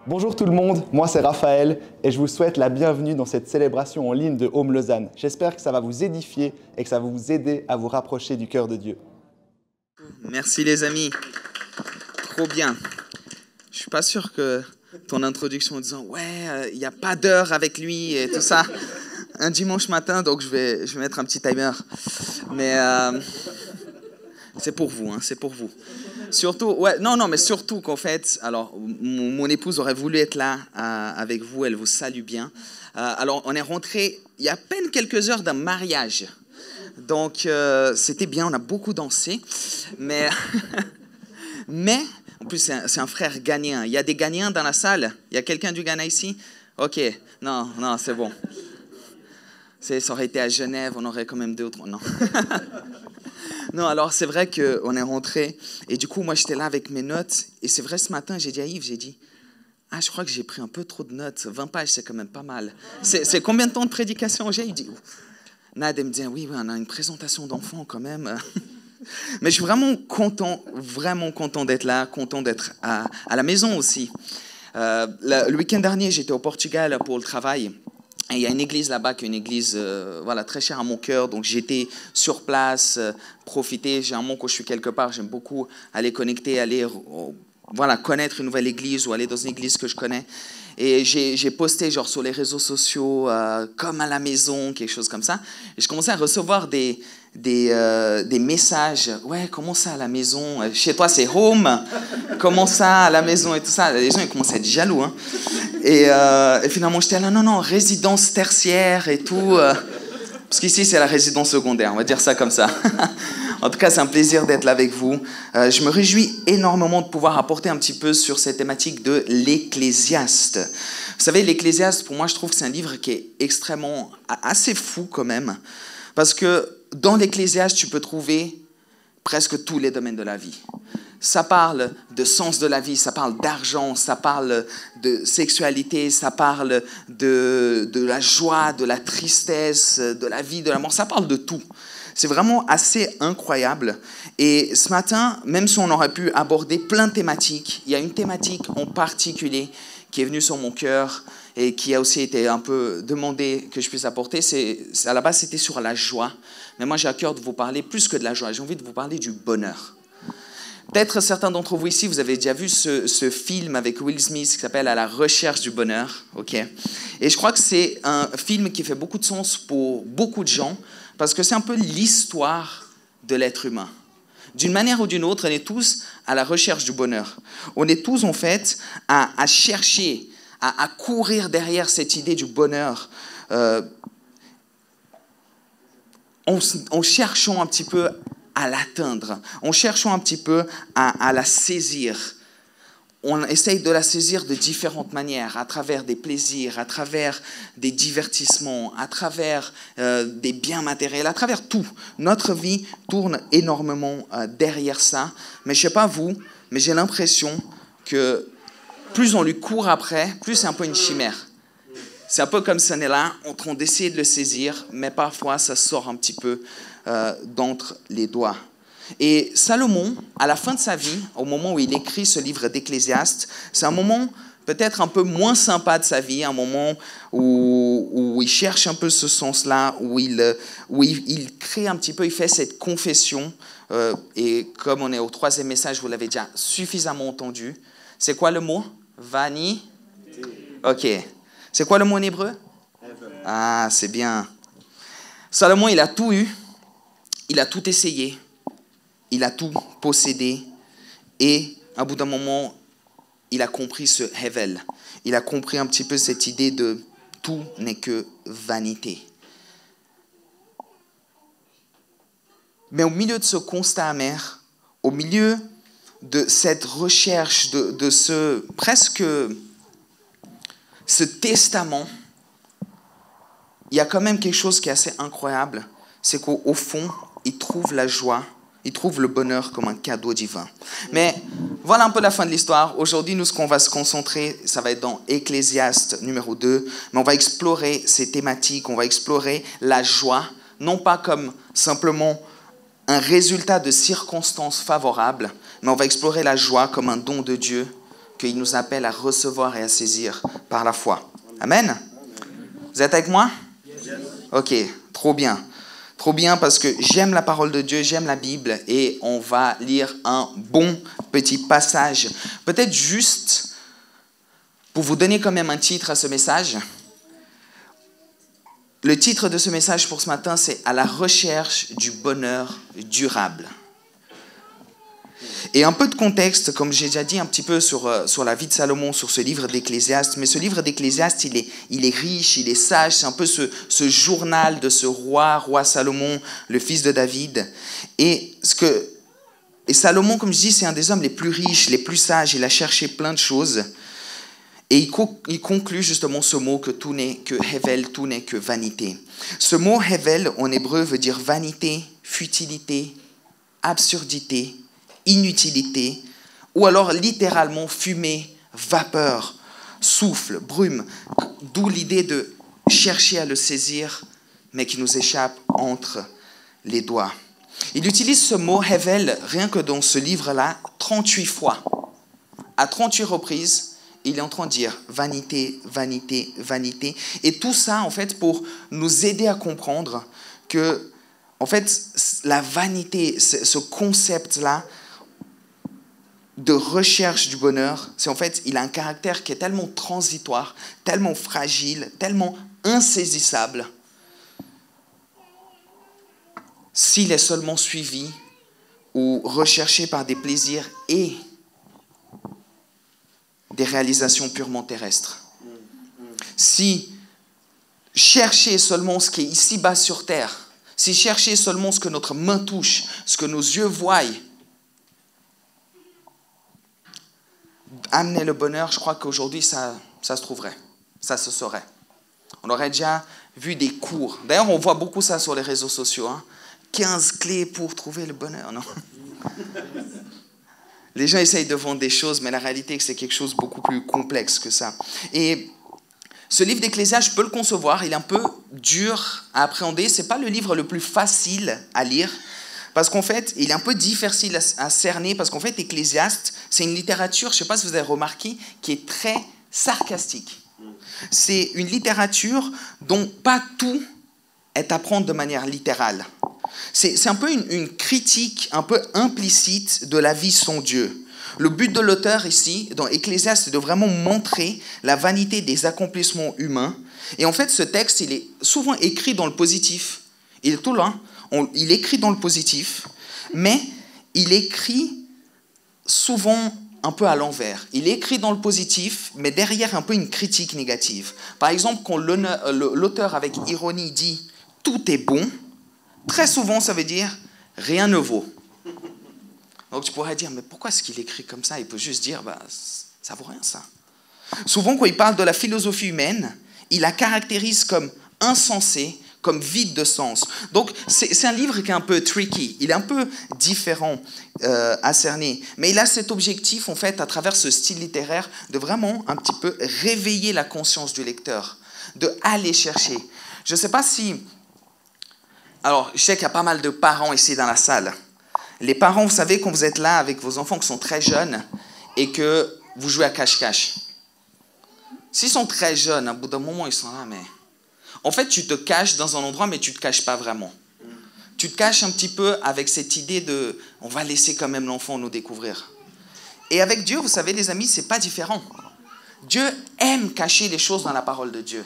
Bonjour tout le monde, moi c'est Raphaël et je vous souhaite la bienvenue dans cette célébration en ligne de Home Lausanne. J'espère que ça va vous édifier et que ça va vous aider à vous rapprocher du cœur de Dieu. Merci les amis, trop bien. Je suis pas sûr que ton introduction en disant ouais, il n'y a pas d'heure avec lui et tout ça, un dimanche matin, donc je vais mettre un petit timer. Mais c'est pour vous, c'est pour vous. Surtout, mais surtout qu'en fait, alors mon épouse aurait voulu être là avec vous, elle vous salue bien. Alors on est rentré il y a à peine quelques heures d'un mariage. Donc, c'était bien, on a beaucoup dansé. Mais en plus, c'est un frère ghanéen. Il y a des Ghanéens dans la salle? Il y a quelqu'un du Ghana ici? Ok, non, c'est bon. Ça aurait été à Genève, on aurait quand même 2 ou 3. Non. Non, alors c'est vrai qu'on est rentré. Et du coup, moi, j'étais là avec mes notes. Et c'est vrai, ce matin, j'ai dit à Yves, je crois que j'ai pris un peu trop de notes. 20 pages, c'est quand même pas mal. C'est combien de temps de prédication j'ai? Il dit... Nad me dit, oui, on a une présentation d'enfants quand même. Mais je suis vraiment content d'être là, content d'être à la maison aussi. Le week-end dernier, j'étais au Portugal pour le travail. Et il y a une église là-bas qui est une église très chère à mon cœur. Donc j'étais sur place, profiter. J'ai un moment quand je suis quelque part, j'aime beaucoup aller connecter, aller connaître une nouvelle église ou aller dans une église que je connais. Et j'ai posté sur les réseaux sociaux, comme à la maison, quelque chose comme ça. Et je commençais à recevoir des messages. Ouais, comment ça à la maison? Chez toi, c'est home. Comment ça à la maison et tout ça? Les gens, ils commençaient à être jaloux. Et finalement, j'étais là, non, résidence tertiaire et tout. Parce qu'ici, c'est la résidence secondaire, on va dire ça comme ça. En tout cas, c'est un plaisir d'être là avec vous. Je me réjouis énormément de pouvoir apporter un petit peu sur cette thématique de l'Ecclésiaste. Vous savez, l'Ecclésiaste, pour moi, je trouve que c'est un livre qui est assez fou quand même. Parce que dans l'Ecclésiaste, tu peux trouver presque tous les domaines de la vie. Ça parle de sens de la vie, ça parle d'argent, ça parle de sexualité, ça parle de la joie, de la tristesse, de la vie, de la mort, ça parle de tout. C'est vraiment assez incroyable. Et ce matin, même si on aurait pu aborder plein de thématiques, il y a une thématique en particulier qui est venue sur mon cœur et qui a aussi été un peu demandé que je puisse apporter. À la base, c'était sur la joie. Mais moi, j'ai à cœur de vous parler plus que de la joie. J'ai envie de vous parler du bonheur. Peut-être certains d'entre vous ici, vous avez déjà vu ce film avec Will Smith qui s'appelle « À la recherche du bonheur ». Okay. Et je crois que c'est un film qui fait beaucoup de sens pour beaucoup de gens parce que c'est un peu l'histoire de l'être humain. D'une manière ou d'une autre, on est tous à la recherche du bonheur. On est tous, en fait, à chercher, à courir derrière cette idée du bonheur en cherchant un petit peu à l'atteindre, en cherchant un petit peu à la saisir. On essaye de la saisir de différentes manières, à travers des plaisirs, à travers des divertissements, à travers des biens matériels, à travers tout. Notre vie tourne énormément derrière ça. Mais je ne sais pas vous, mais j'ai l'impression que plus on lui court après, plus c'est un peu une chimère. C'est un peu comme ça, on est là, en train d'essayer de le saisir, mais parfois ça sort un petit peu d'entre les doigts. Et Salomon, à la fin de sa vie, au moment où il écrit ce livre d'Ecclésiaste, c'est un moment peut-être un peu moins sympa de sa vie, un moment où il cherche un peu ce sens-là, où il crée un petit peu, il fait cette confession. Et comme on est au 3e message, vous l'avez déjà suffisamment entendu. C'est quoi le mot? Vanité. Ok. C'est quoi le mot en hébreu? Ah, c'est bien. Salomon, il a tout eu, il a tout essayé, il a tout possédé, et à bout d'un moment, il a compris ce Hevel. Il a compris un petit peu cette idée de tout n'est que vanité. Mais au milieu de ce constat amer, au milieu de cette recherche, de ce testament, il y a quand même quelque chose qui est assez incroyable, c'est qu'au fond, il trouve la joie, il trouve le bonheur comme un cadeau divin. Mais voilà un peu la fin de l'histoire. Aujourd'hui, nous, ce qu'on va se concentrer, ça va être dans Ecclésiaste numéro 2, mais on va explorer ces thématiques, on va explorer la joie, non pas comme simplement un résultat de circonstances favorables, mais on va explorer la joie comme un don de Dieu qu'il nous appelle à recevoir et à saisir par la foi. Amen. Vous êtes avec moi? Ok, trop bien. Trop bien parce que j'aime la parole de Dieu, j'aime la Bible et on va lire un bon petit passage. Peut-être juste pour vous donner quand même un titre à ce message. Le titre de ce message pour ce matin, c'est « À la recherche du bonheur durable ». Et un peu de contexte, comme j'ai déjà dit un petit peu sur la vie de Salomon, sur ce livre d'Ecclésiaste. Mais ce livre d'Ecclésiaste, il est riche, il est sage. C'est un peu ce journal de ce roi Salomon, le fils de David. Et Salomon, comme je dis, c'est un des hommes les plus riches, les plus sages. Il a cherché plein de choses. Et il conclut justement ce mot que tout n'est que hevel, tout n'est que vanité. Ce mot hevel, en hébreu, veut dire vanité, futilité, absurdité, inutilité, ou alors littéralement fumée, vapeur, souffle, brume, d'où l'idée de chercher à le saisir, mais qui nous échappe entre les doigts. Il utilise ce mot hevel, rien que dans ce livre-là, 38 fois. À 38 reprises, il est en train de dire vanité, vanité, vanité. Et tout ça, en fait, pour nous aider à comprendre que, en fait, la vanité, ce concept-là, de recherche du bonheur, c'est en fait, il a un caractère qui est tellement transitoire, tellement fragile, tellement insaisissable, s'il est seulement suivi ou recherché par des plaisirs et des réalisations purement terrestres. Si chercher seulement ce qui est ici-bas sur terre, si chercher seulement ce que notre main touche, ce que nos yeux voient, amener le bonheur, je crois qu'aujourd'hui, ça se trouverait, ça se saurait. On aurait déjà vu des cours. D'ailleurs, on voit beaucoup ça sur les réseaux sociaux. 15 clés pour trouver le bonheur, non? Les gens essayent de vendre des choses, mais la réalité, c'est que c'est quelque chose de beaucoup plus complexe que ça. Et ce livre d'Ecclésiaste, je peux le concevoir, il est un peu dur à appréhender. Ce n'est pas le livre le plus facile à lire, parce qu'en fait, il est un peu difficile à cerner, parce qu'en fait, Ecclésiaste, c'est une littérature, je ne sais pas si vous avez remarqué, qui est très sarcastique. C'est une littérature dont pas tout est à prendre de manière littérale. C'est un peu une critique un peu implicite de la vie sans Dieu. Le but de l'auteur ici, dans Ecclésiaste, c'est de vraiment montrer la vanité des accomplissements humains. Et en fait, ce texte, il est souvent écrit dans le positif. Il est tout là. Il écrit dans le positif, mais il écrit souvent un peu à l'envers. Il écrit dans le positif, mais derrière un peu une critique négative. Par exemple, quand l'auteur, avec ironie, dit « tout est bon », très souvent, ça veut dire « rien ne vaut ». Donc tu pourrais dire « mais pourquoi est-ce qu'il écrit comme ça ?» Il peut juste dire « ça vaut rien ça ». Souvent, quand il parle de la philosophie humaine, il la caractérise comme insensée, comme vide de sens. Donc, c'est un livre qui est un peu tricky, il est un peu différent à cerner. Mais il a cet objectif, en fait, à travers ce style littéraire, de vraiment un petit peu réveiller la conscience du lecteur, de aller chercher. Je ne sais pas si... Alors, je sais qu'il y a pas mal de parents ici dans la salle. Les parents, vous savez, quand vous êtes là avec vos enfants qui sont très jeunes et que vous jouez à cache-cache. S'ils sont très jeunes, à bout d'un moment, ils sont là, mais... En fait, tu te caches dans un endroit, mais tu ne te caches pas vraiment. Tu te caches un petit peu avec cette idée de « on va laisser quand même l'enfant nous découvrir ». Et avec Dieu, vous savez, les amis, ce n'est pas différent. Dieu aime cacher les choses dans la parole de Dieu.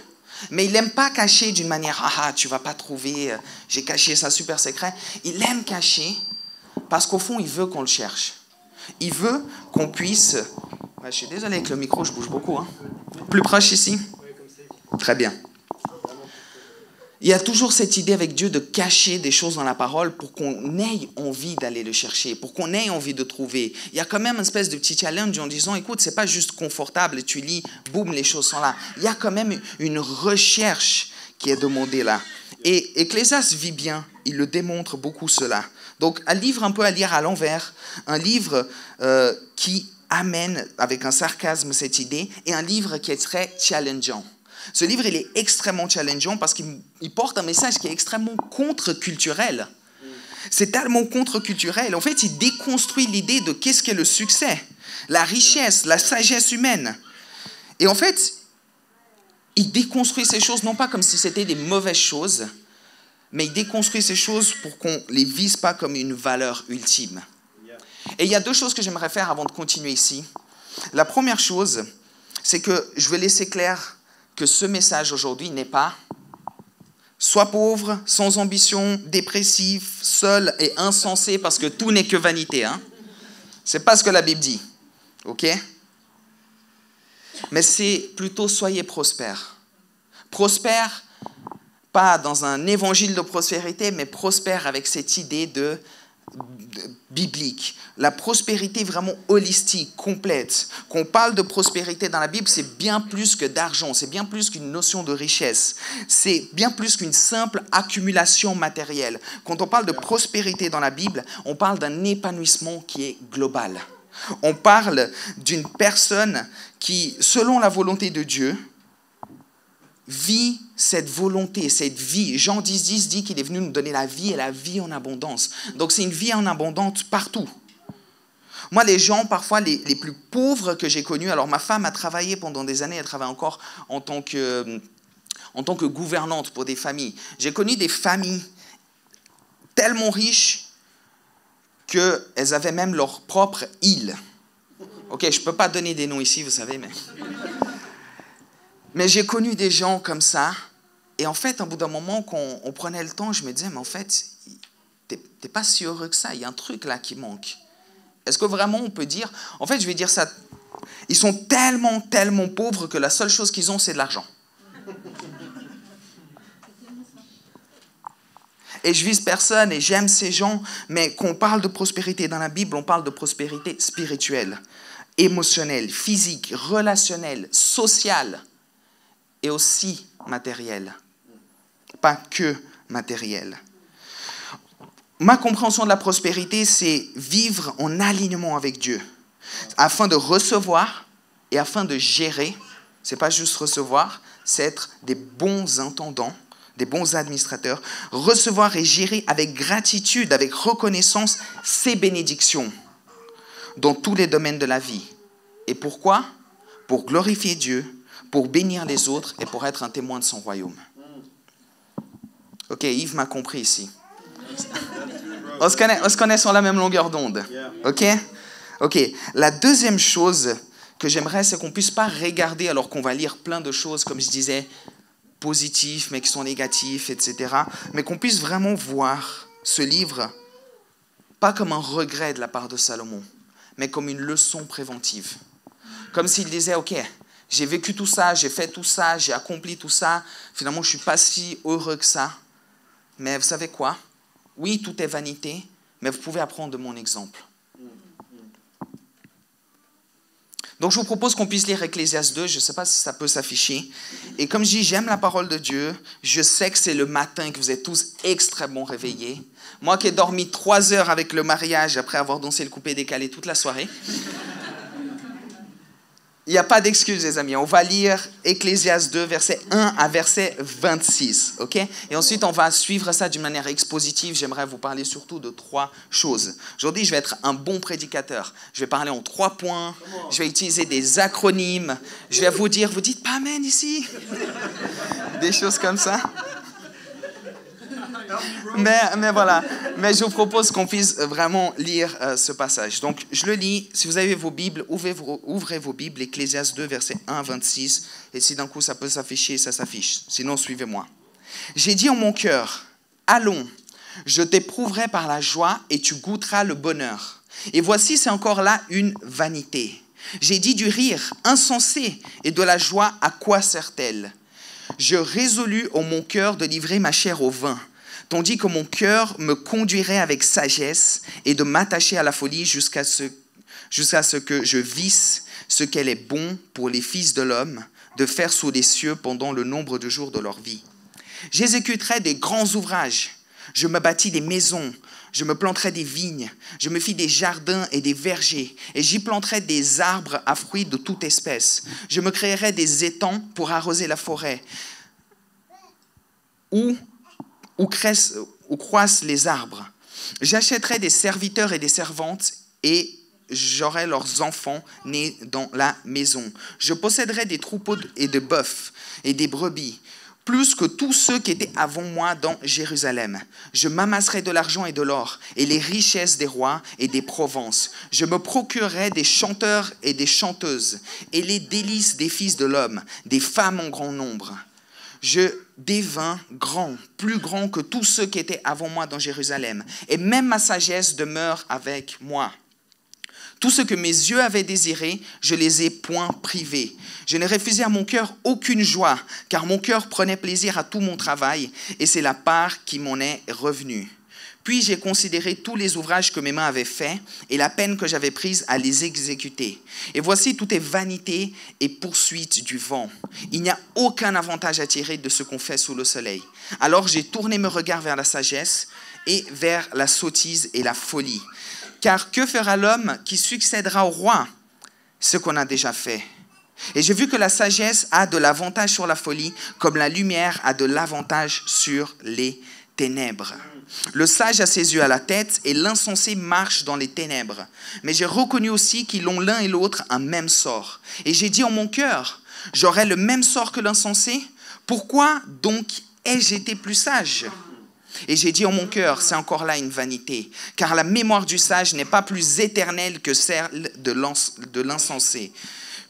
Mais il n'aime pas cacher d'une manière « ah, tu ne vas pas trouver, j'ai caché ça super secret ». Il aime cacher parce qu'au fond, il veut qu'on le cherche. Il veut qu'on puisse... Je suis désolé avec le micro, je bouge beaucoup. Plus proche ici? Très bien. Il y a toujours cette idée avec Dieu de cacher des choses dans la parole pour qu'on ait envie d'aller le chercher, pour qu'on ait envie de trouver. Il y a quand même une espèce de petit challenge en disant, écoute, c'est pas juste confortable et tu lis, boum, les choses sont là. Il y a quand même une recherche qui est demandée là. Et Ecclésiaste vit bien, il le démontre beaucoup cela. Donc un livre un peu à lire à l'envers, un livre qui amène avec un sarcasme cette idée, et un livre qui est très challengeant. Ce livre, il est extrêmement challengeant parce qu'il porte un message qui est extrêmement contre-culturel. C'est tellement contre-culturel. En fait, il déconstruit l'idée de qu'est-ce qu'est le succès. la richesse, la sagesse humaine. Et en fait, il déconstruit ces choses, non pas comme si c'était des mauvaises choses, mais il déconstruit ces choses pour qu'on ne les vise pas comme une valeur ultime. Et il y a deux choses que j'aimerais faire avant de continuer ici. La première chose, c'est que je veux laisser clair que ce message aujourd'hui n'est pas « sois pauvre, sans ambition, dépressif, seul et insensé parce que tout n'est que vanité. » Ce n'est pas ce que la Bible dit. OK ? Mais c'est plutôt « soyez prospères ». Prospère, pas dans un évangile de prospérité, mais prospère avec cette idée biblique. La prospérité vraiment holistique, complète. Quand on parle de prospérité dans la Bible, c'est bien plus que d'argent, c'est bien plus qu'une notion de richesse, c'est bien plus qu'une simple accumulation matérielle. Quand on parle de prospérité dans la Bible, on parle d'un épanouissement qui est global. On parle d'une personne qui, selon la volonté de Dieu, vit cette volonté, cette vie. Jean 10,10 dit qu'il est venu nous donner la vie et la vie en abondance. Donc c'est une vie en abondance partout. Moi, les gens, parfois, les plus pauvres que j'ai connus, alors ma femme a travaillé pendant des années, elle travaille encore en tant que gouvernante pour des familles. J'ai connu des familles tellement riches qu'elles avaient même leur propre île. Ok, je ne peux pas donner des noms ici, vous savez, mais j'ai connu des gens comme ça, et en fait, au bout d'un moment, quand on prenait le temps, je me disais, mais en fait, t'es pas si heureux que ça, il y a un truc là qui manque. Est-ce que vraiment on peut dire, en fait, je vais dire ça, ils sont tellement, tellement pauvres que la seule chose qu'ils ont, c'est de l'argent. Et je vise personne et j'aime ces gens, mais quand on parle de prospérité dans la Bible, on parle de prospérité spirituelle, émotionnelle, physique, relationnelle, sociale et aussi matérielle. Pas que matérielle. Ma compréhension de la prospérité, c'est vivre en alignement avec Dieu, afin de recevoir et afin de gérer. C'est pas juste recevoir, c'est être des bons intendants, des bons administrateurs, recevoir et gérer avec gratitude, avec reconnaissance ces bénédictions dans tous les domaines de la vie. Et pourquoi ? Pour glorifier Dieu, pour bénir les autres et pour être un témoin de son royaume. Ok, Yves m'a compris ici. On se connaît sur la même longueur d'onde. Ok ? Ok. La deuxième chose que j'aimerais, c'est qu'on ne puisse pas regarder alors qu'on va lire plein de choses, comme je disais, positifs, mais qui sont négatifs, etc. Mais qu'on puisse vraiment voir ce livre, pas comme un regret de la part de Salomon, mais comme une leçon préventive. Comme s'il disait, ok, j'ai vécu tout ça, j'ai fait tout ça, j'ai accompli tout ça, finalement je ne suis pas si heureux que ça. Mais vous savez quoi ? Oui, tout est vanité, mais vous pouvez apprendre de mon exemple. Donc je vous propose qu'on puisse lire Ecclésiaste 2, je ne sais pas si ça peut s'afficher. Et comme je dis, j'aime la parole de Dieu, je sais que c'est le matin que vous êtes tous extrêmement réveillés. Moi qui ai dormi 3 heures avec le mariage après avoir dansé le coupé-décalé toute la soirée. Il n'y a pas d'excuse, les amis. On va lire Ecclésiaste 2, verset 1 à verset 26. Okay ? Et ensuite, on va suivre ça d'une manière expositive. J'aimerais vous parler surtout de 3 choses. Aujourd'hui, je vais être un bon prédicateur. Je vais parler en 3 points. Je vais utiliser des acronymes. Je vais vous dire, vous dites pas amen ici. Des choses comme ça. Mais voilà. Mais je vous propose qu'on puisse vraiment lire ce passage. Donc, je le lis. Si vous avez vos Bibles, ouvrez vos Bibles, Ecclésiaste 2, verset 1 à 26. Et si d'un coup ça peut s'afficher, ça s'affiche. Sinon, suivez-moi. J'ai dit en mon cœur, allons, je t'éprouverai par la joie et tu goûteras le bonheur. Et voici, c'est encore là une vanité. J'ai dit du rire insensé et de la joie, à quoi sert-elle ? Je résolus en mon cœur de livrer ma chair au vin, tandis que mon cœur me conduirait avec sagesse et de m'attacher à la folie jusqu'à ce que je visse ce qu'elle est bon pour les fils de l'homme de faire sous les cieux pendant le nombre de jours de leur vie. J'exécuterai des grands ouvrages, je me bâtis des maisons, je me planterai des vignes, je me fis des jardins et des vergers, et j'y planterai des arbres à fruits de toute espèce. Je me créerai des étangs pour arroser la forêt, où croissent les arbres. J'achèterai des serviteurs et des servantes, et j'aurai leurs enfants nés dans la maison. Je posséderai des troupeaux et de bœufs et des brebis, plus que tous ceux qui étaient avant moi dans Jérusalem. Je m'amasserai de l'argent et de l'or, et les richesses des rois et des provinces. Je me procurerai des chanteurs et des chanteuses, et les délices des fils de l'homme, des femmes en grand nombre. Je devins grand, plus grand que tous ceux qui étaient avant moi dans Jérusalem, et même ma sagesse demeure avec moi. Tout ce que mes yeux avaient désiré, je les ai point privés. Je n'ai refusé à mon cœur aucune joie, car mon cœur prenait plaisir à tout mon travail, et c'est la part qui m'en est revenue. Puis j'ai considéré tous les ouvrages que mes mains avaient faits, et la peine que j'avais prise à les exécuter. Et voici, tout est vanité et poursuite du vent. Il n'y a aucun avantage à tirer de ce qu'on fait sous le soleil. Alors j'ai tourné mes regards vers la sagesse, et vers la sottise et la folie. Car que fera l'homme qui succédera au roi? Ce qu'on a déjà fait. Et j'ai vu que la sagesse a de l'avantage sur la folie, comme la lumière a de l'avantage sur les ténèbres. Le sage a ses yeux à la tête, et l'insensé marche dans les ténèbres. Mais j'ai reconnu aussi qu'ils ont l'un et l'autre un même sort. Et j'ai dit en mon cœur, j'aurai le même sort que l'insensé? Pourquoi donc ai-je été plus sage? Et j'ai dit en mon cœur, c'est encore là une vanité, car la mémoire du sage n'est pas plus éternelle que celle de l'insensé,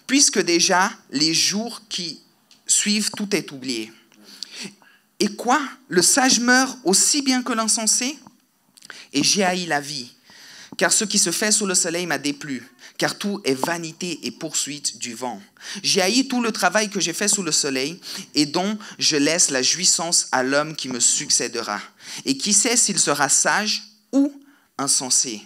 puisque déjà les jours qui suivent, tout est oublié. Et quoi? Le sage meurt aussi bien que l'insensé? Et j'ai haï la vie, car ce qui se fait sous le soleil m'a déplu, car tout est vanité et poursuite du vent. J'ai haï tout le travail que j'ai fait sous le soleil, et dont je laisse la jouissance à l'homme qui me succédera. Et qui sait s'il sera sage ou insensé?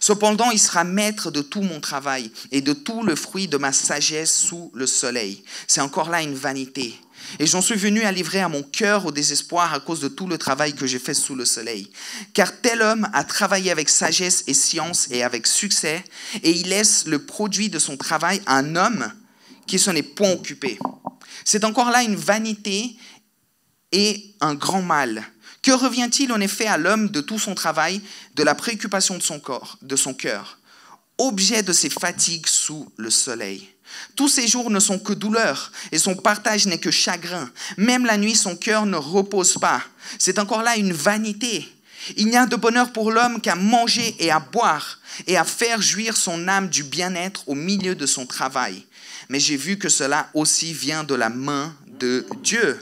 Cependant, il sera maître de tout mon travail et de tout le fruit de ma sagesse sous le soleil. C'est encore là une vanité. Et j'en suis venu à livrer à mon cœur au désespoir à cause de tout le travail que j'ai fait sous le soleil. Car tel homme a travaillé avec sagesse et science et avec succès, et il laisse le produit de son travail à un homme qui s'en est point occupé. C'est encore là une vanité et un grand mal. Que revient-il en effet à l'homme de tout son travail, de la préoccupation de son corps, de son cœur, objet de ses fatigues sous le soleil? Tous ses jours ne sont que douleur, et son partage n'est que chagrin. Même la nuit, son cœur ne repose pas. C'est encore là une vanité. Il n'y a de bonheur pour l'homme qu'à manger et à boire, et à faire jouir son âme du bien-être au milieu de son travail. Mais j'ai vu que cela aussi vient de la main de Dieu.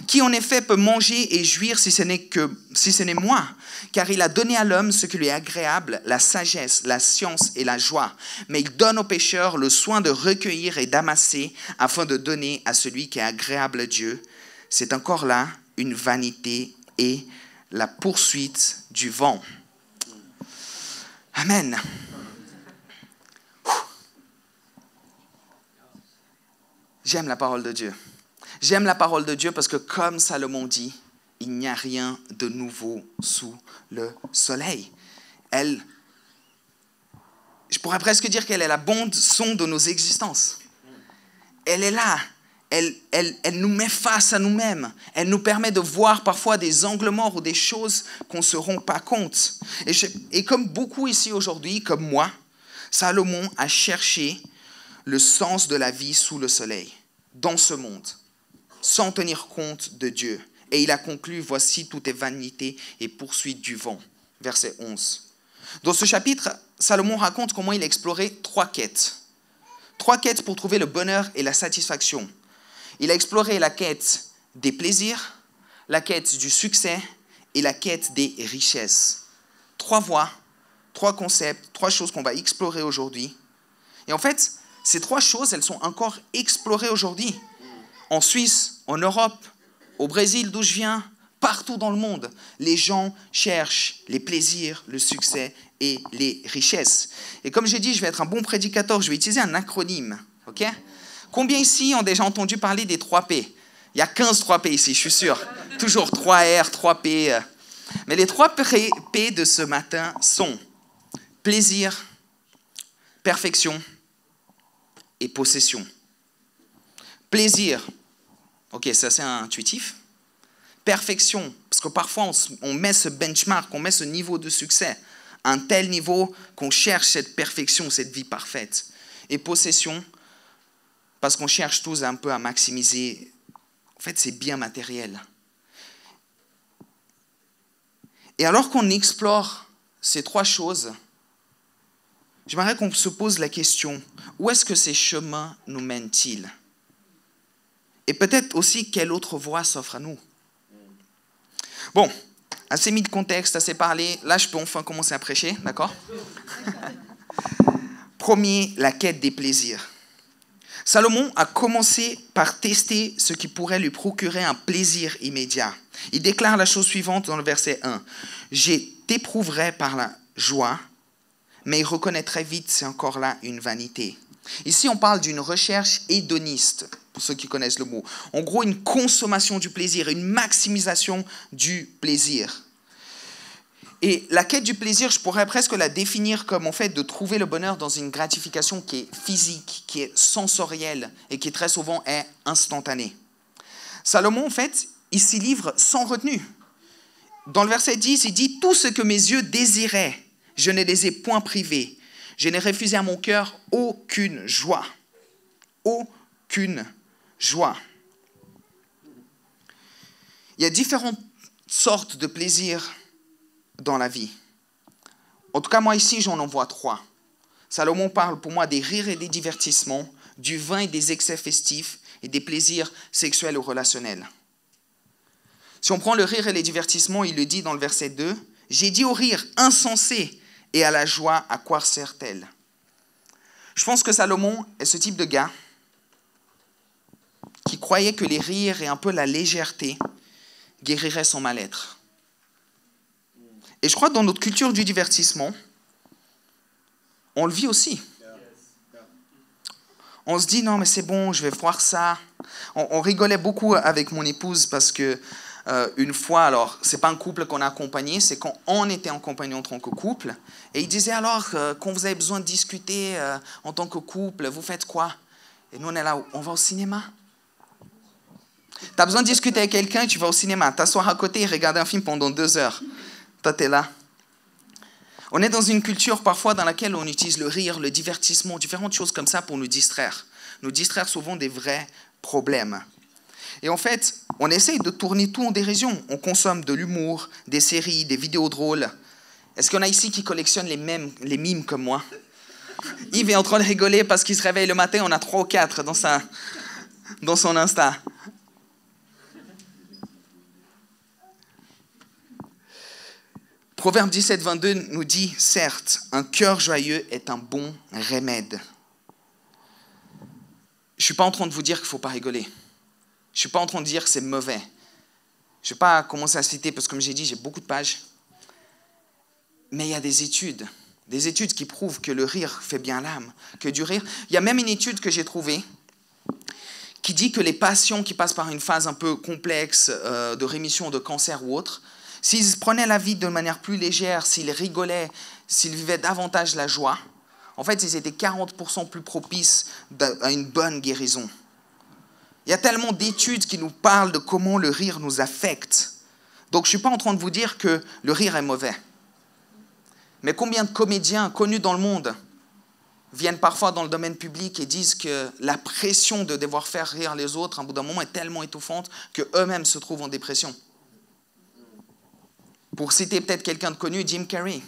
Qui en effet peut manger et jouir si ce n'est moi? Car il a donné à l'homme ce qui lui est agréable, la sagesse, la science et la joie. Mais il donne aux pécheurs le soin de recueillir et d'amasser afin de donner à celui qui est agréable à Dieu. C'est encore là une vanité et la poursuite du vent. Amen. J'aime la parole de Dieu. J'aime la parole de Dieu parce que, comme Salomon dit, il n'y a rien de nouveau sous le soleil. Je pourrais presque dire qu'elle est la bande son de nos existences. Elle est là. Elle nous met face à nous-mêmes. Elle nous permet de voir parfois des angles morts ou des choses qu'on ne se rend pas compte. Et comme beaucoup ici aujourd'hui, comme moi, Salomon a cherché le sens de la vie sous le soleil, dans ce monde, sans tenir compte de Dieu. Et il a conclu, voici tout est vanité et poursuite du vent. Verset 11. Dans ce chapitre, Salomon raconte comment il a exploré 3 quêtes. 3 quêtes pour trouver le bonheur et la satisfaction. Il a exploré la quête des plaisirs, la quête du succès et la quête des richesses. 3 voies, 3 concepts, 3 choses qu'on va explorer aujourd'hui. Et en fait, ces 3 choses, elles sont encore explorées aujourd'hui. En Suisse, en Europe, au Brésil d'où je viens, partout dans le monde, les gens cherchent les plaisirs, le succès et les richesses. Et comme j'ai dit, je vais être un bon prédicateur, je vais utiliser un acronyme. Okay? Combien ici ont déjà entendu parler des 3 P? Il y a 15 3P ici, je suis sûr. Toujours 3R, 3P. Mais les 3 P de ce matin sont plaisir, perfection et possession. Plaisir, ok, c'est assez intuitif. Perfection, parce que parfois on met ce benchmark, on met ce niveau de succès un tel niveau qu'on cherche cette perfection, cette vie parfaite. Et possession, parce qu'on cherche tous un peu à maximiser. En fait, c'est bien matériel. Et alors qu'on explore ces trois choses, j'aimerais qu'on se pose la question, où est-ce que ces chemins nous mènent-ils? Et peut-être aussi, quelle autre voie s'offre à nous? Bon, assez mis de contexte, assez parlé. Là, je peux enfin commencer à prêcher, d'accord? Premier, la quête des plaisirs. Salomon a commencé par tester ce qui pourrait lui procurer un plaisir immédiat. Il déclare la chose suivante dans le verset 1. « Je t'éprouverai par la joie, mais il reconnaît très vite, c'est encore là une vanité. » Ici, on parle d'une recherche hédoniste, pour ceux qui connaissent le mot. En gros, une consommation du plaisir, une maximisation du plaisir. Et la quête du plaisir, je pourrais presque la définir comme en fait de trouver le bonheur dans une gratification qui est physique, qui est sensorielle et qui très souvent est instantanée. Salomon, en fait, il s'y livre sans retenue. Dans le verset 10, il dit « Tout ce que mes yeux désiraient, je ne les ai point privés. Je n'ai refusé à mon cœur aucune joie. » Aucune joie. Il y a différentes sortes de plaisirs dans la vie. En tout cas, moi ici, j'en vois trois. Salomon parle pour moi des rires et des divertissements, du vin et des excès festifs et des plaisirs sexuels ou relationnels. Si on prend le rire et les divertissements, il le dit dans le verset 2, « J'ai dit au rire insensé et à la joie, à quoi sert-elle » Je pense que Salomon est ce type de gars qui croyait que les rires et un peu la légèreté guériraient son mal-être. Et je crois que dans notre culture du divertissement, on le vit aussi. On se dit, non mais c'est bon, je vais voir ça. On rigolait beaucoup avec mon épouse parce que une fois, alors c'est pas un couple qu'on a accompagné, c'est quand on était accompagné en tant que couple. Et il disait alors, quand vous avez besoin de discuter en tant que couple, vous faites quoi? Et nous on est là, on va au cinéma. Tu as besoin de discuter avec quelqu'un et tu vas au cinéma. T'asseoir à côté et regarder un film pendant 2 heures. Toi, t'es là. On est dans une culture parfois dans laquelle on utilise le rire, le divertissement, différentes choses comme ça pour nous distraire. Nous distraire souvent des vrais problèmes. Et en fait, on essaye de tourner tout en dérision. On consomme de l'humour, des séries, des vidéos drôles. Est-ce qu'il y en a ici qui collectionnent les mimes comme moi? Yves est en train de rigoler parce qu'il se réveille le matin, on a 3 ou 4 dans son Insta. Proverbe 17, 22 nous dit, certes, un cœur joyeux est un bon remède. Je ne suis pas en train de vous dire qu'il ne faut pas rigoler. Je ne suis pas en train de dire que c'est mauvais. Je ne vais pas commencer à citer, parce que comme j'ai dit, j'ai beaucoup de pages. Mais il y a des études qui prouvent que le rire fait bien l'âme, que du rire. Il y a même une étude que j'ai trouvée qui dit que les patients qui passent par une phase un peu complexe de rémission de cancer ou autre, s'ils prenaient la vie de manière plus légère, s'ils rigolaient, s'ils vivaient davantage la joie, en fait, ils étaient 40% plus propices à une bonne guérison. Il y a tellement d'études qui nous parlent de comment le rire nous affecte. Donc, je ne suis pas en train de vous dire que le rire est mauvais. Mais combien de comédiens connus dans le monde viennent parfois dans le domaine public et disent que la pression de devoir faire rire les autres, à un bout d'un moment, est tellement étouffante qu'eux-mêmes se trouvent en dépression. Pour citer peut-être quelqu'un de connu, Jim Carrey,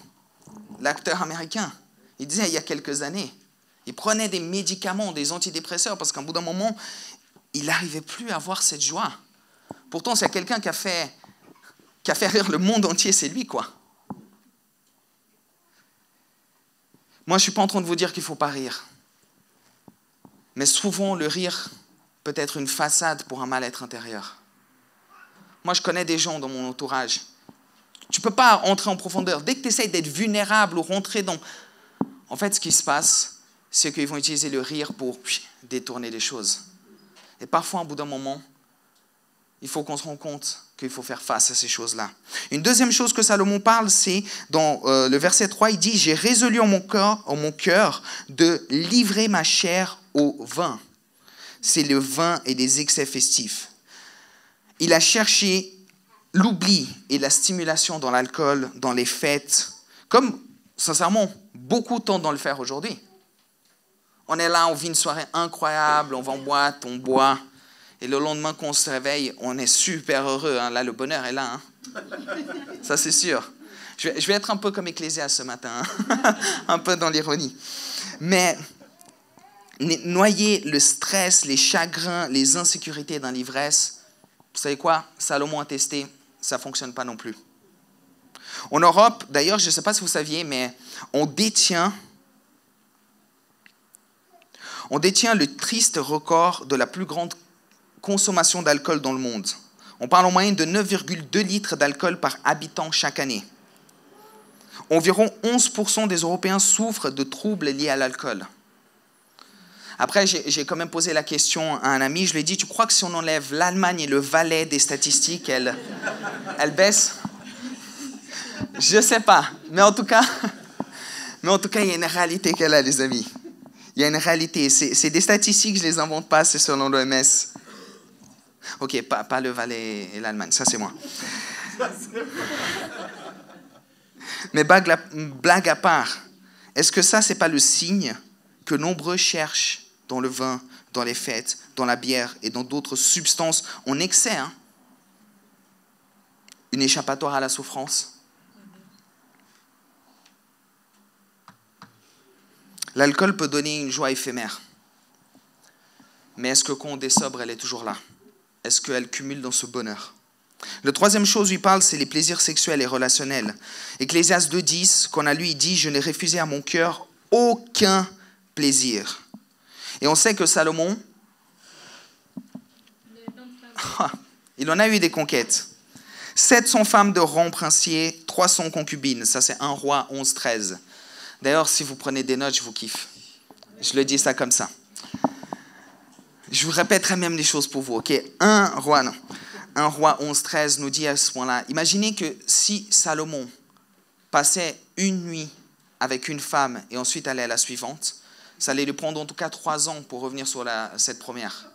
l'acteur américain, il disait il y a quelques années, il prenait des médicaments, des antidépresseurs, parce qu'à un bout d'un moment, il n'arrivait plus à avoir cette joie. Pourtant, c'est quelqu'un qui a fait rire le monde entier, c'est lui, quoi. Moi, je ne suis pas en train de vous dire qu'il ne faut pas rire. Mais souvent, le rire peut être une façade pour un mal-être intérieur. Moi, je connais des gens dans mon entourage. Tu ne peux pas entrer en profondeur. Dès que tu essaies d'être vulnérable ou rentrer dans... En fait, ce qui se passe, c'est qu'ils vont utiliser le rire pour détourner les choses. Et parfois, au bout d'un moment, il faut qu'on se rende compte qu'il faut faire face à ces choses-là. Une deuxième chose que Salomon parle, c'est dans le verset 3, il dit « J'ai résolu en mon cœur de livrer ma chair au vin. » C'est le vin et les excès festifs. Il a cherché l'oubli et la stimulation dans l'alcool, dans les fêtes, comme sincèrement, beaucoup tendent à le faire aujourd'hui. On est là, on vit une soirée incroyable, on va en boîte, on boit. Et le lendemain, quand on se réveille, on est super heureux. Hein. Là, le bonheur est là. Hein. Ça, c'est sûr. Je vais être un peu comme Ecclésiaste ce matin. Hein. Un peu dans l'ironie. Mais noyer le stress, les chagrins, les insécurités dans l'ivresse, vous savez quoi? Salomon a testé, ça ne fonctionne pas non plus. En Europe, d'ailleurs, je ne sais pas si vous saviez, mais on détient le triste record de la plus grande consommation d'alcool dans le monde. On parle en moyenne de 9,2 litres d'alcool par habitant chaque année. Environ 11% des Européens souffrent de troubles liés à l'alcool. Après, j'ai quand même posé la question à un ami. Je lui ai dit, tu crois que si on enlève l'Allemagne et le Valais des statistiques, elle baisse? Je ne sais pas. Mais en tout cas, il y a une réalité qu'elle a, les amis. Il y a une réalité. C'est des statistiques, je ne les invente pas, c'est selon l'OMS. Ok, pas le Valais et l'Allemagne, ça c'est moi. Mais blague à part, est-ce que ça, c'est pas le signe que nombreux cherchent dans le vin, dans les fêtes, dans la bière et dans d'autres substances en excès, hein, une échappatoire à la souffrance? L'alcool peut donner une joie éphémère. Mais est-ce que quand on désobre, elle est toujours là? Est-ce qu'elle cumule dans ce bonheur? La troisième chose où il parle, c'est les plaisirs sexuels et relationnels. Ecclésiaste 2,10, qu'on a lu, il dit « Je n'ai refusé à mon cœur aucun plaisir. » Et on sait que Salomon, il en a eu des conquêtes. 700 femmes de rang princier, 300 concubines. Ça, c'est 1 Roi 11-13. D'ailleurs, si vous prenez des notes, je vous kiffe. Je le dis ça comme ça. Je vous répéterai même les choses pour vous, ok? 1 Roi 11-13 nous dit à ce point-là, imaginez que si Salomon passait une nuit avec une femme et ensuite allait à la suivante, ça allait lui prendre en tout cas 3 ans pour revenir sur cette première.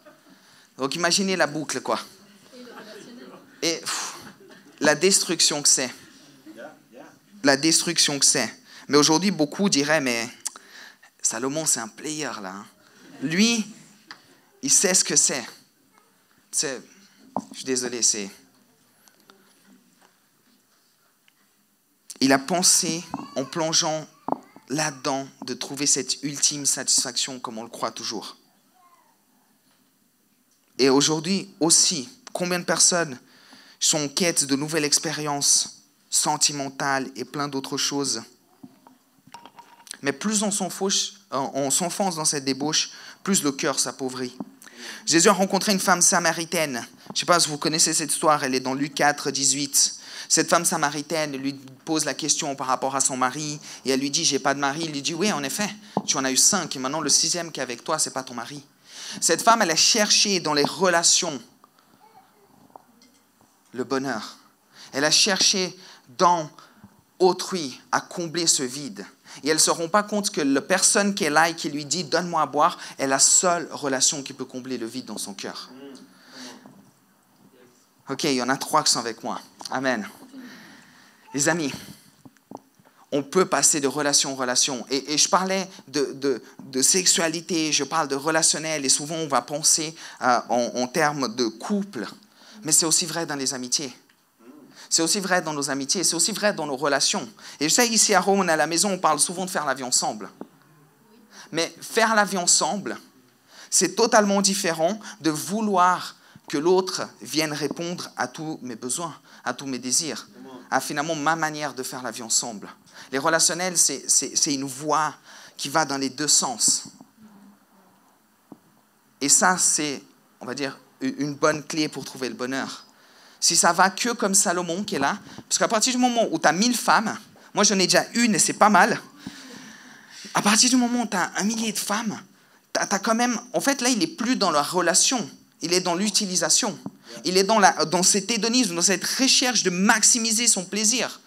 Donc imaginez la boucle, quoi. Et la destruction que c'est. La destruction que c'est. Mais aujourd'hui, beaucoup diraient, mais Salomon, c'est un player, là. Hein. Lui, il sait ce que c'est. Je suis désolé, c'est... Il a pensé, en plongeant là-dedans, de trouver cette ultime satisfaction comme on le croit toujours. Et aujourd'hui aussi, combien de personnes sont en quête de nouvelles expériences sentimentales et plein d'autres choses? Mais plus on s'enfonce dans cette débauche, plus le cœur s'appauvrit. Jésus a rencontré une femme samaritaine. Je ne sais pas si vous connaissez cette histoire, elle est dans Luc 4, 18. Cette femme samaritaine lui pose la question par rapport à son mari, et elle lui dit, j'ai pas de mari. Il lui dit, oui, en effet, tu en as eu 5, et maintenant le 6e qui est avec toi, c'est pas ton mari. Cette femme, elle a cherché dans les relations le bonheur. Elle a cherché dans autrui à combler ce vide. Et elle ne se rend pas compte que la personne qui est là et qui lui dit « donne-moi à boire » est la seule relation qui peut combler le vide dans son cœur. Ok, il y en a 3 qui sont avec moi. Amen. Les amis, on peut passer de relation en relation. Et je parlais de sexualité, je parle de relationnel, et souvent on va penser en termes de couple. Mais c'est aussi vrai dans les amitiés. C'est aussi vrai dans nos amitiés, c'est aussi vrai dans nos relations. Et je sais, ici à Rome, à la maison, on parle souvent de faire la vie ensemble. Mais faire la vie ensemble, c'est totalement différent de vouloir que l'autre vienne répondre à tous mes besoins, à tous mes désirs, à finalement ma manière de faire la vie ensemble. Les relationnels, c'est une voie qui va dans les 2 sens. Et ça, c'est, on va dire, une bonne clé pour trouver le bonheur. Si ça va que comme Salomon qui est là, parce qu'à partir du moment où tu as 1000 femmes, moi j'en ai déjà une et c'est pas mal, à partir du moment où tu as 1 millier de femmes, tu as quand même, en fait là il n'est plus dans la relation, il est dans l'utilisation, il est dans cet hédonisme, dans cette recherche de maximiser son plaisir.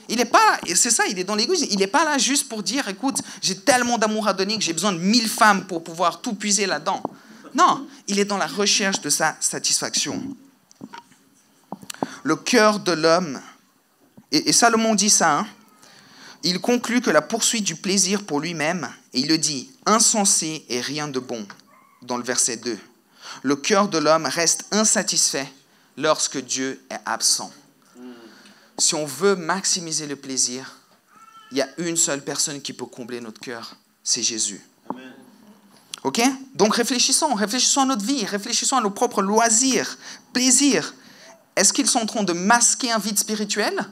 Il n'est pas, c'est ça, il est dans l'égoïsme, il n'est pas là juste pour dire, écoute, j'ai tellement d'amour à donner que j'ai besoin de 1000 femmes pour pouvoir tout puiser là-dedans. Non, il est dans la recherche de sa satisfaction. Le cœur de l'homme, et Salomon dit ça, hein, il conclut que la poursuite du plaisir pour lui-même, et il le dit, insensé et rien de bon, dans le verset 2. Le cœur de l'homme reste insatisfait lorsque Dieu est absent. Si on veut maximiser le plaisir, il y a une seule personne qui peut combler notre cœur, c'est Jésus. Amen. Ok? Donc réfléchissons à notre vie, réfléchissons à nos propres loisirs, plaisirs. Est-ce qu'ils sont en train de masquer un vide spirituel?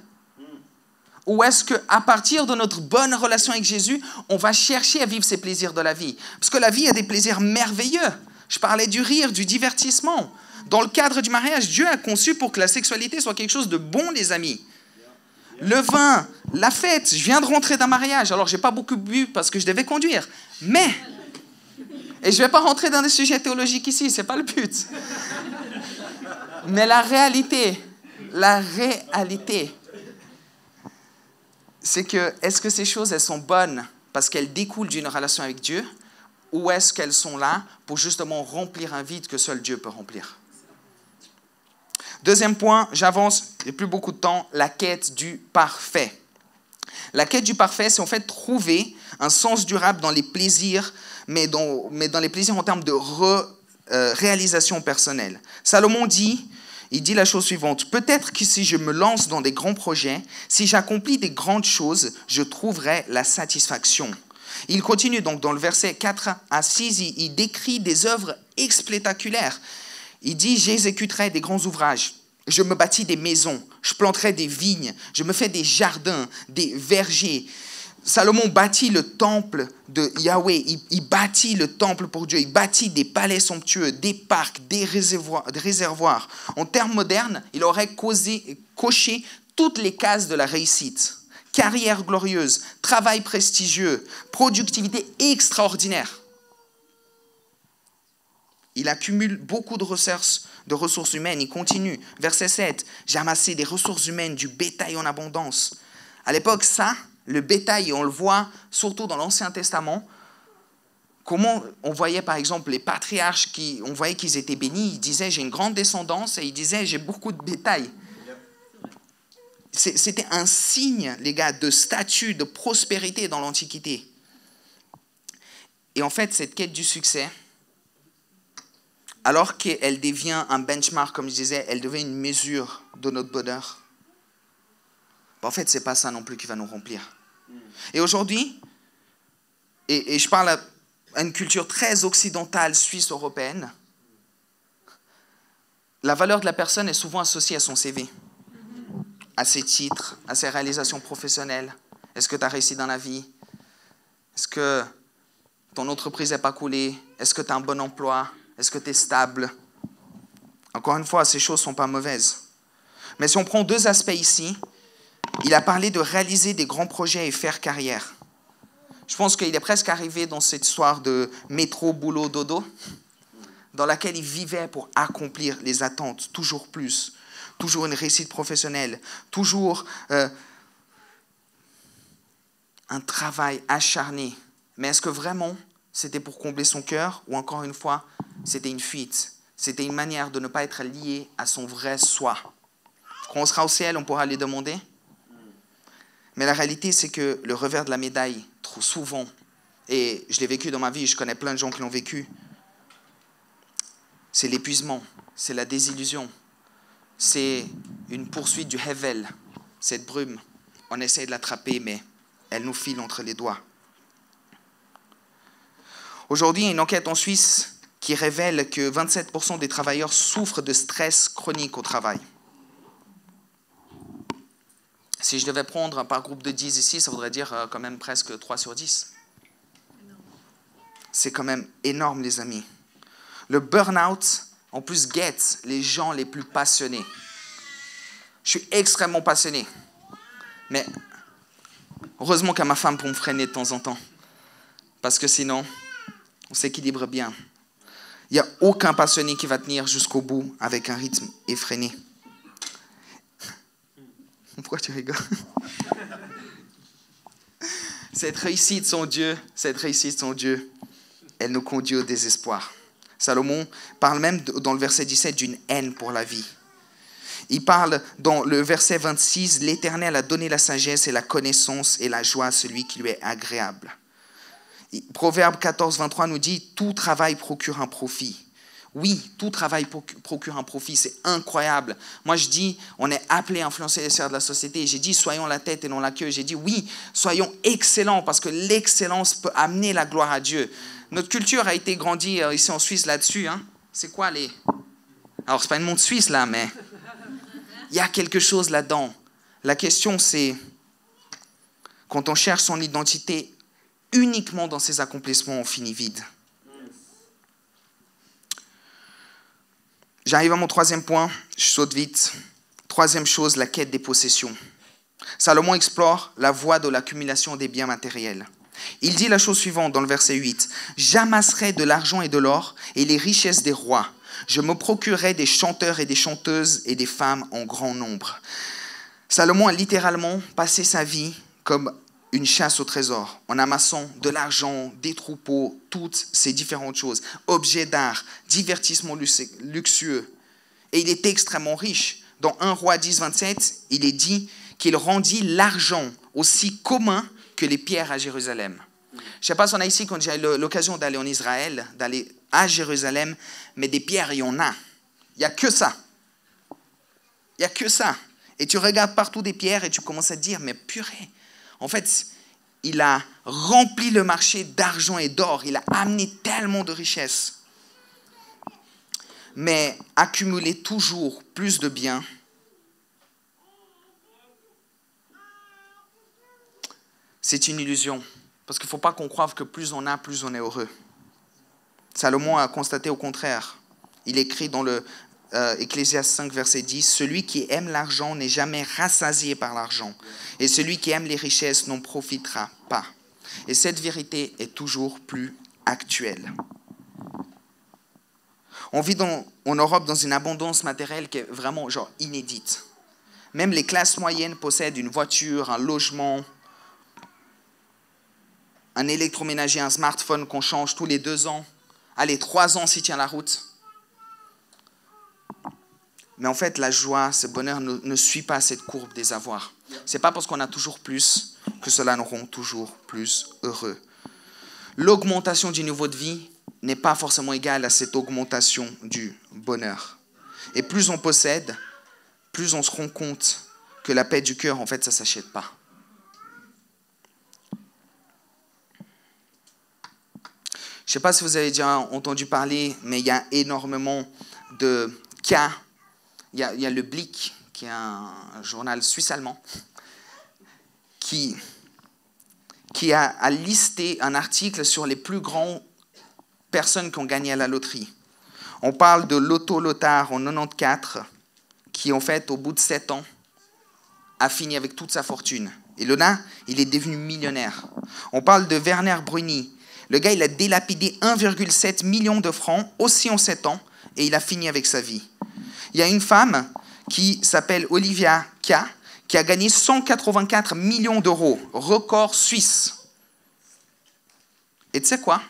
Ou est-ce qu'à partir de notre bonne relation avec Jésus, on va chercher à vivre ces plaisirs de la vie? Parce que la vie a des plaisirs merveilleux. Je parlais du rire, du divertissement. Dans le cadre du mariage, Dieu a conçu pour que la sexualité soit quelque chose de bon, les amis. Le vin, la fête. Je viens de rentrer d'un mariage. Alors, je n'ai pas beaucoup bu parce que je devais conduire. Mais, et je ne vais pas rentrer dans des sujets théologiques ici, ce n'est pas le but. Mais la réalité, c'est que, est-ce que ces choses, elles sont bonnes parce qu'elles découlent d'une relation avec Dieu, ou est-ce qu'elles sont là pour justement remplir un vide que seul Dieu peut remplir? Deuxième point, j'avance, il n'y a plus beaucoup de temps, la quête du parfait. La quête du parfait, c'est en fait trouver un sens durable dans les plaisirs, mais dans les plaisirs en termes de réalisation personnelle. Salomon dit, il dit la chose suivante, « Peut-être que si je me lance dans des grands projets, si j'accomplis des grandes choses, je trouverai la satisfaction. » Il continue donc dans le verset 4 à 6, il décrit des œuvres spectaculaires. Il dit, j'exécuterai des grands ouvrages, je me bâtis des maisons, je planterai des vignes, je me fais des jardins, des vergers. Salomon bâtit le temple de Yahweh, il bâtit le temple pour Dieu, il bâtit des palais somptueux, des parcs, des réservoirs. En termes modernes, il aurait coché toutes les cases de la réussite. Carrière glorieuse, travail prestigieux, productivité extraordinaire. Il accumule beaucoup de ressources humaines. Il continue. Verset 7. J'ai amassé des ressources humaines, du bétail en abondance. À l'époque, ça, le bétail, on le voit surtout dans l'Ancien Testament. Comment on voyait par exemple les patriarches, on voyait qu'ils étaient bénis. Ils disaient, j'ai une grande descendance, et ils disaient, j'ai beaucoup de bétail. C'était un signe, les gars, de statut, de prospérité dans l'Antiquité. Et en fait, cette quête du succès, alors qu'elle devient un benchmark, comme je disais, elle devient une mesure de notre bonheur, en fait, ce n'est pas ça non plus qui va nous remplir. Et aujourd'hui, et je parle à une culture très occidentale, suisse-européenne, la valeur de la personne est souvent associée à son CV, à ses titres, à ses réalisations professionnelles. Est-ce que tu as réussi dans la vie? Est-ce que ton entreprise n'est pas coulée? Est-ce que tu as un bon emploi? Est-ce que tu es stable? Encore une fois, ces choses ne sont pas mauvaises. Mais si on prend deux aspects ici, il a parlé de réaliser des grands projets et faire carrière. Je pense qu'il est presque arrivé dans cette histoire de métro, boulot, dodo, dans laquelle il vivait pour accomplir les attentes, toujours plus, toujours une réussite professionnelle, toujours un travail acharné. Mais est-ce que vraiment c'était pour combler son cœur, ou encore une fois, c'était une fuite? C'était une manière de ne pas être lié à son vrai soi. Quand on sera au ciel, on pourra les demander. Mais la réalité, c'est que le revers de la médaille, trop souvent, et je l'ai vécu dans ma vie, je connais plein de gens qui l'ont vécu, c'est l'épuisement, c'est la désillusion, c'est une poursuite du hevel, cette brume. On essaie de l'attraper, mais elle nous file entre les doigts. Aujourd'hui, il y a une enquête en Suisse qui révèle que 27% des travailleurs souffrent de stress chronique au travail. Si je devais prendre par groupe de 10 ici, ça voudrait dire quand même presque 3 sur 10. C'est quand même énorme, les amis. Le burn-out, en plus, guette les gens les plus passionnés. Je suis extrêmement passionné. Mais heureusement qu'il y a ma femme pour me freiner de temps en temps. Parce que sinon, on s'équilibre bien. Il n'y a aucun passionné qui va tenir jusqu'au bout avec un rythme effréné. Pourquoi tu rigoles? Cette réussite sans Dieu, elle nous conduit au désespoir. Salomon parle même dans le verset 17 d'une haine pour la vie. Il parle dans le verset 26, « L'Éternel a donné la sagesse et la connaissance et la joie à celui qui lui est agréable. » Proverbe 14, 23 nous dit « Tout travail procure un profit. » Oui, tout travail procure un profit, c'est incroyable. Moi, je dis, on est appelé à influencer les sphères de la société. J'ai dit, soyons la tête et non la queue. J'ai dit, oui, soyons excellents parce que l'excellence peut amener la gloire à Dieu. Notre culture a été grandie ici en Suisse là-dessus. Hein. C'est quoi les... Alors, ce n'est pas une montre suisse là, mais il y a quelque chose là-dedans. La question, c'est, quand on cherche son identité uniquement dans ses accomplissements, on finit vide. J'arrive à mon troisième point, je saute vite. Troisième chose, la quête des possessions. Salomon explore la voie de l'accumulation des biens matériels. Il dit la chose suivante dans le verset 8. « J'amasserai de l'argent et de l'or et les richesses des rois. Je me procurerai des chanteurs et des chanteuses et des femmes en grand nombre. » Salomon a littéralement passé sa vie comme une chasse au trésor, en amassant de l'argent, des troupeaux, toutes ces différentes choses, objets d'art, divertissements luxueux. Et il était extrêmement riche. Dans 1 Roi 10, 27, il est dit qu'il rendit l'argent aussi commun que les pierres à Jérusalem. Je ne sais pas si on a ici, quand j'ai eu l'occasion d'aller en Israël, d'aller à Jérusalem, mais des pierres, il y en a. Il n'y a que ça. Il n'y a que ça. Et tu regardes partout des pierres et tu commences à te dire, mais purée, en fait, il a rempli le marché d'argent et d'or. Il a amené tellement de richesses. Mais accumuler toujours plus de biens, c'est une illusion. Parce qu'il ne faut pas qu'on croive que plus on a, plus on est heureux. Salomon a constaté au contraire. Il écrit dans le Ecclésiaste 5, verset 10, « Celui qui aime l'argent n'est jamais rassasié par l'argent, et celui qui aime les richesses n'en profitera pas. » Et cette vérité est toujours plus actuelle. On vit en Europe dans une abondance matérielle qui est vraiment genre inédite. Même les classes moyennes possèdent une voiture, un logement, un électroménager, un smartphone qu'on change tous les 2 ans. Allez, 3 ans s'il tient la route. Mais en fait, la joie, ce bonheur ne suit pas cette courbe des avoirs. Ce n'est pas parce qu'on a toujours plus que cela nous rend toujours plus heureux. L'augmentation du niveau de vie n'est pas forcément égale à cette augmentation du bonheur. Et plus on possède, plus on se rend compte que la paix du cœur, en fait, ça ne s'achète pas. Je ne sais pas si vous avez déjà entendu parler, mais il y a énormément de cas. Il y a le Blick, qui est un journal suisse-allemand, qui a listé un article sur les plus grandes personnes qui ont gagné à la loterie. On parle de Lotto Lothar en 94, qui en fait, au bout de 7 ans, a fini avec toute sa fortune. Et là, il est devenu millionnaire. On parle de Werner Bruni. Le gars, il a délapidé 1,7 million de francs, aussi en 7 ans, et il a fini avec sa vie. Il y a une femme qui s'appelle Olivia K, qui a gagné 184 millions d'euros, record suisse. Et tu sais quoi?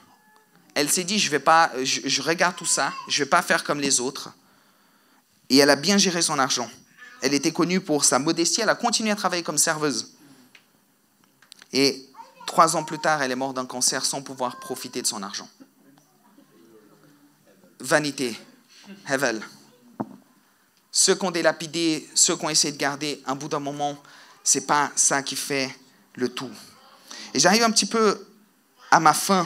Elle s'est dit, je regarde tout ça, je ne vais pas faire comme les autres. Et elle a bien géré son argent. Elle était connue pour sa modestie, elle a continué à travailler comme serveuse. Et 3 ans plus tard, elle est morte d'un cancer sans pouvoir profiter de son argent. Vanité, Hevel. Ceux qui ont délapidé, ceux qui ont essayé de garder, un bout d'un moment, ce n'est pas ça qui fait le tout. Et j'arrive un petit peu à ma fin.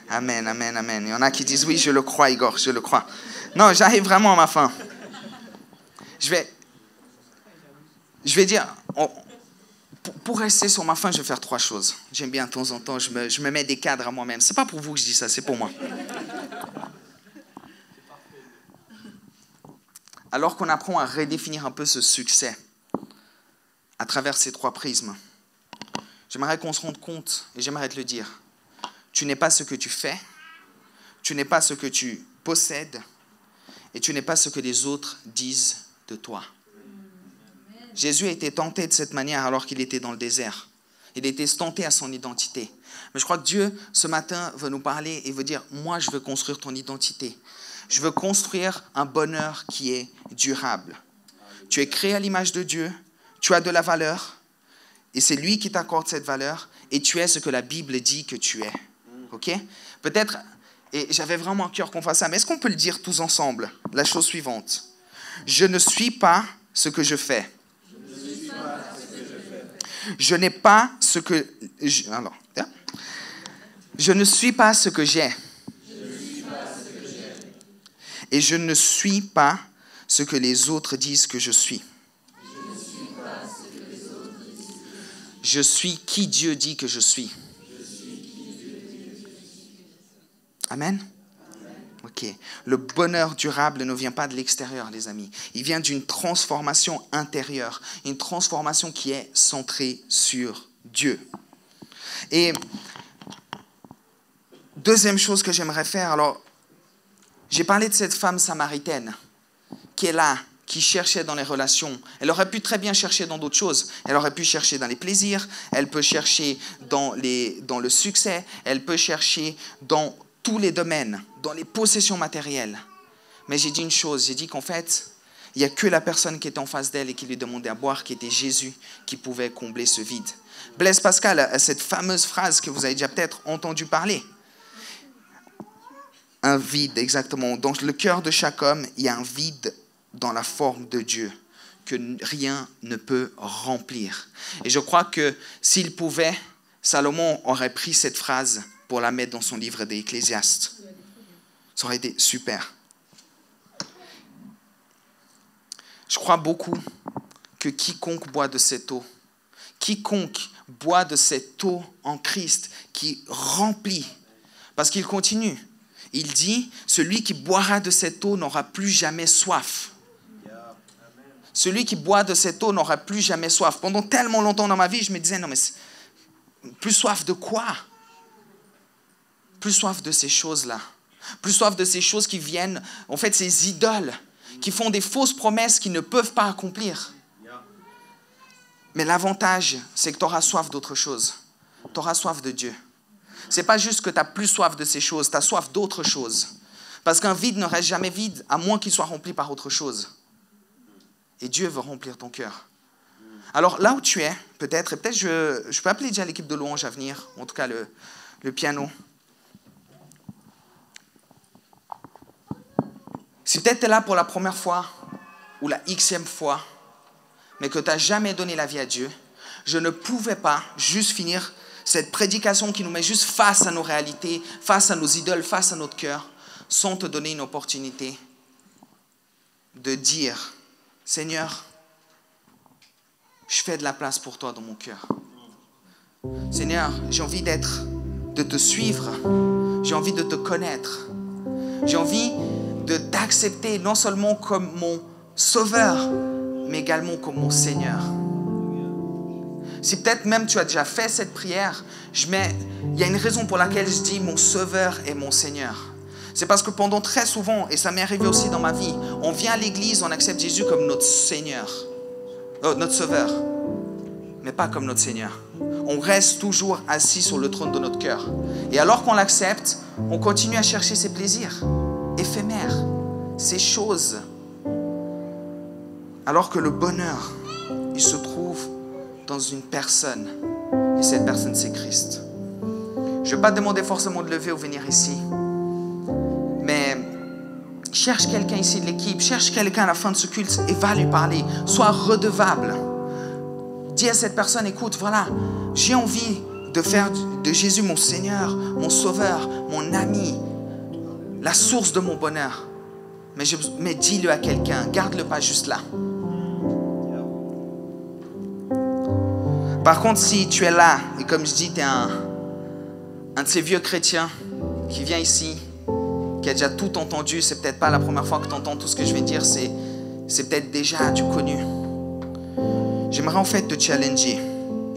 Amen, amen, amen. Il y en a qui disent, oui, je le crois, Igor, je le crois. Non, j'arrive vraiment à ma fin. Je vais dire, pour rester sur ma fin, je vais faire 3 choses. J'aime bien de temps en temps, je me mets des cadres à moi-même. Ce n'est pas pour vous que je dis ça, c'est pour moi. Alors qu'on apprend à redéfinir un peu ce succès à travers ces 3 prismes, j'aimerais qu'on se rende compte, et j'aimerais te le dire, tu n'es pas ce que tu fais, tu n'es pas ce que tu possèdes, et tu n'es pas ce que les autres disent de toi. Jésus a été tenté de cette manière alors qu'il était dans le désert. Il était estampé à son identité. Mais je crois que Dieu, ce matin, veut nous parler et veut dire, moi, je veux construire ton identité. Je veux construire un bonheur qui est durable. Tu es créé à l'image de Dieu, tu as de la valeur, et c'est lui qui t'accorde cette valeur, et tu es ce que la Bible dit que tu es. Ok? Peut-être, et j'avais vraiment à cœur qu'on fasse ça, mais est-ce qu'on peut le dire tous ensemble? La chose suivante. Je ne suis pas ce que je fais. Je n'ai pas ce que... Je ne suis pas ce que j'ai. Et je ne suis pas ce que les autres disent que je suis. Je suis qui Dieu dit que je suis. Amen. Ok. Le bonheur durable ne vient pas de l'extérieur, les amis. Il vient d'une transformation intérieure. Une transformation qui est centrée sur Dieu. Et deuxième chose que j'aimerais faire, alors, j'ai parlé de cette femme samaritaine qui est là, qui cherchait dans les relations. Elle aurait pu très bien chercher dans d'autres choses. Elle aurait pu chercher dans les plaisirs, elle peut chercher dans le succès, elle peut chercher dans tous les domaines, dans les possessions matérielles. Mais j'ai dit une chose, j'ai dit qu'en fait, il n'y a que la personne qui était en face d'elle et qui lui demandait à boire, qui était Jésus, qui pouvait combler ce vide. Blaise Pascal a cette fameuse phrase que vous avez déjà peut-être entendu parler. Un vide, exactement. Dans le cœur de chaque homme, il y a un vide dans la forme de Dieu que rien ne peut remplir. Et je crois que s'il pouvait, Salomon aurait pris cette phrase pour la mettre dans son livre des Ecclésiastes. Ça aurait été super. Je crois beaucoup que quiconque boit de cette eau, quiconque boit de cette eau en Christ qui remplit, parce qu'il continue, il dit, celui qui boira de cette eau n'aura plus jamais soif. Celui qui boit de cette eau n'aura plus jamais soif. Pendant tellement longtemps dans ma vie, je me disais, non mais plus soif de quoi? Plus soif de ces choses-là. Plus soif de ces choses qui viennent, en fait, ces idoles, qui font des fausses promesses qu'ils ne peuvent pas accomplir. Mais l'avantage, c'est que tu auras soif d'autre chose. Tu auras soif de Dieu. Ce n'est pas juste que tu n'as plus soif de ces choses, tu as soif d'autre chose. Parce qu'un vide ne reste jamais vide, à moins qu'il soit rempli par autre chose. Et Dieu veut remplir ton cœur. Alors là où tu es, peut-être, et peut-être je peux appeler déjà l'équipe de louange à venir, en tout cas le piano. Si peut-être tu es là pour la première fois, ou la xème fois, mais que tu n'as jamais donné la vie à Dieu, je ne pouvais pas juste finir cette prédication qui nous met juste face à nos réalités, face à nos idoles, face à notre cœur, sans te donner une opportunité de dire, Seigneur, je fais de la place pour toi dans mon cœur. Seigneur, j'ai envie de te suivre, j'ai envie de te connaître, j'ai envie de t'accepter non seulement comme mon sauveur, mais également comme mon Seigneur. Si peut-être même tu as déjà fait cette prière, il y a une raison pour laquelle je dis mon sauveur et mon Seigneur. C'est parce que pendant très souvent, et ça m'est arrivé aussi dans ma vie, on vient à l'église, on accepte Jésus comme notre Seigneur, notre sauveur, mais pas comme notre Seigneur. On reste toujours assis sur le trône de notre cœur. Et alors qu'on l'accepte, on continue à chercher ses plaisirs éphémères, ces choses. Alors que le bonheur, il se trouve dans une personne. Et cette personne, c'est Christ. Je ne vais pas te demander forcément de lever ou venir ici. Mais cherche quelqu'un ici de l'équipe, cherche quelqu'un à la fin de ce culte et va lui parler. Sois redevable. Dis à cette personne, écoute, voilà, j'ai envie de faire de Jésus mon Seigneur, mon Sauveur, mon ami, la source de mon bonheur. Mais dis-le à quelqu'un, garde-le pas juste là. Par contre, si tu es là, et comme je dis, tu es un de ces vieux chrétiens qui vient ici, qui a déjà tout entendu, c'est peut-être pas la première fois que tu entends tout ce que je vais dire, c'est peut-être déjà du connu. J'aimerais en fait te challenger.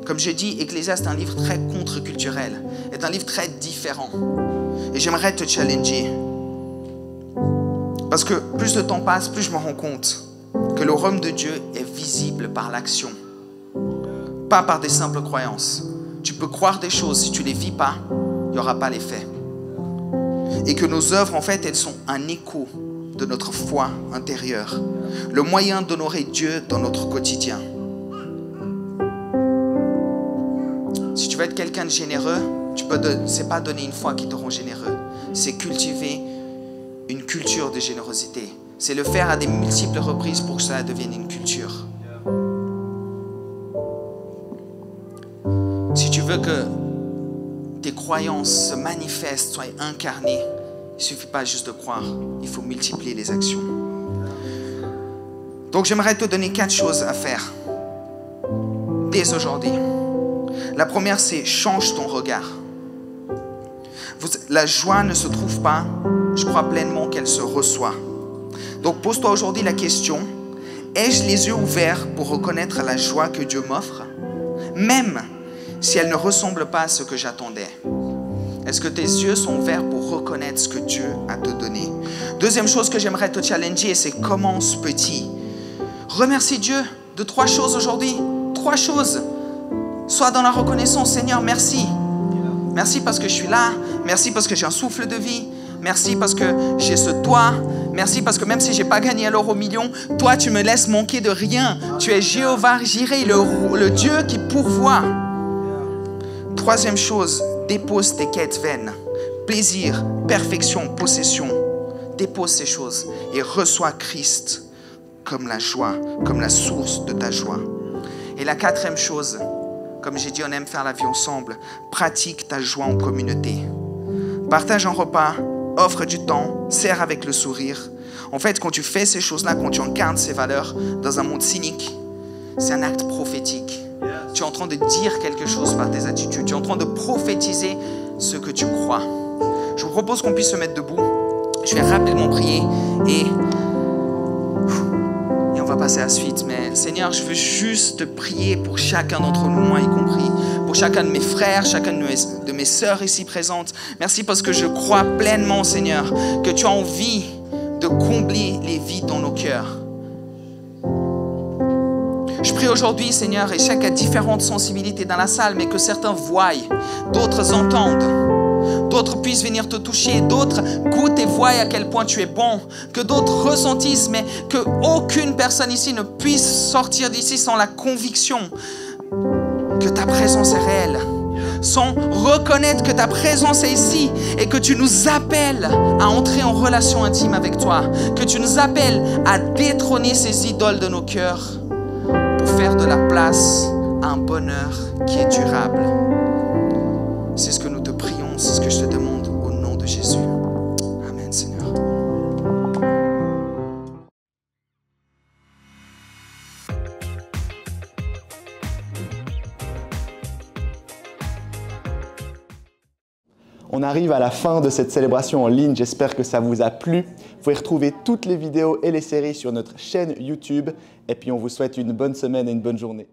Comme je dis, Ecclésiaste est un livre très contre-culturel, est un livre très différent. Et j'aimerais te challenger. Parce que plus le temps passe, plus je me rends compte que le royaume de Dieu est visible par l'action. Pas par des simples croyances. tu peux croire des choses, si tu ne les vis pas, il n'y aura pas l'effet. Et que nos œuvres, en fait, elles sont un écho de notre foi intérieure. Le moyen d'honorer Dieu dans notre quotidien. Si tu veux être quelqu'un de généreux, c'est pas donner une foi qui te rend généreux. C'est cultiver une culture de générosité. C'est le faire à des multiples reprises pour que cela devienne une culture. Si tu veux que tes croyances se manifestent, soient incarnées, il ne suffit pas juste de croire, il faut multiplier les actions. Donc j'aimerais te donner 4 choses à faire dès aujourd'hui. La première, c'est change ton regard. La joie ne se trouve pas, je crois pleinement qu'elle se reçoit. Donc pose-toi aujourd'hui la question, ai-je les yeux ouverts pour reconnaître la joie que Dieu m'offre, même si elle ne ressemble pas à ce que j'attendais? Est-ce que tes yeux sont ouverts pour reconnaître ce que Dieu a te donné? Deuxième chose que j'aimerais te challenger, c'est commence petit. Remercie Dieu de 3 choses aujourd'hui. 3 choses. Sois dans la reconnaissance. Seigneur, merci. Merci parce que je suis là. Merci parce que j'ai un souffle de vie. Merci parce que j'ai ce toit. Merci parce que même si je n'ai pas gagné à l'euro million, toi, tu me laisses manquer de rien. Tu es Jéhovah Jireh, le Dieu qui pourvoit. Troisième chose, dépose tes quêtes vaines. Plaisir, perfection, possession. Dépose ces choses et reçois Christ comme la joie, comme la source de ta joie. Et la 4e chose, comme j'ai dit, on aime faire la vie ensemble. Pratique ta joie en communauté. Partage un repas, offre du temps, sers avec le sourire. En fait, quand tu fais ces choses-là, quand tu incarnes ces valeurs dans un monde cynique, c'est un acte prophétique. Tu es en train de dire quelque chose par tes attitudes. Tu es en train de prophétiser ce que tu crois. Je vous propose qu'on puisse se mettre debout. Je vais rapidement prier et on va passer à la suite. Mais Seigneur, je veux juste prier pour chacun d'entre nous, moi y compris, pour chacun de mes frères, chacun de mes sœurs ici présentes. Merci parce que je crois pleinement, Seigneur, que tu as envie de combler les vides dans nos cœurs. Je prie aujourd'hui, Seigneur, et chacun a différentes sensibilités dans la salle, mais que certains voient, d'autres entendent, d'autres puissent venir te toucher, d'autres goûtent et voient à quel point tu es bon, que d'autres ressentissent, mais qu'aucune personne ici ne puisse sortir d'ici sans la conviction que ta présence est réelle, sans reconnaître que ta présence est ici et que tu nous appelles à entrer en relation intime avec toi, que tu nous appelles à détrôner ces idoles de nos cœurs pour faire de la place à un bonheur qui est durable. C'est ce que nous te prions, c'est ce que je te demande au nom de Jésus. Amen, Seigneur. On arrive à la fin de cette célébration en ligne, j'espère que ça vous a plu. Vous pouvez retrouver toutes les vidéos et les séries sur notre chaîne YouTube. Et puis on vous souhaite une bonne semaine et une bonne journée.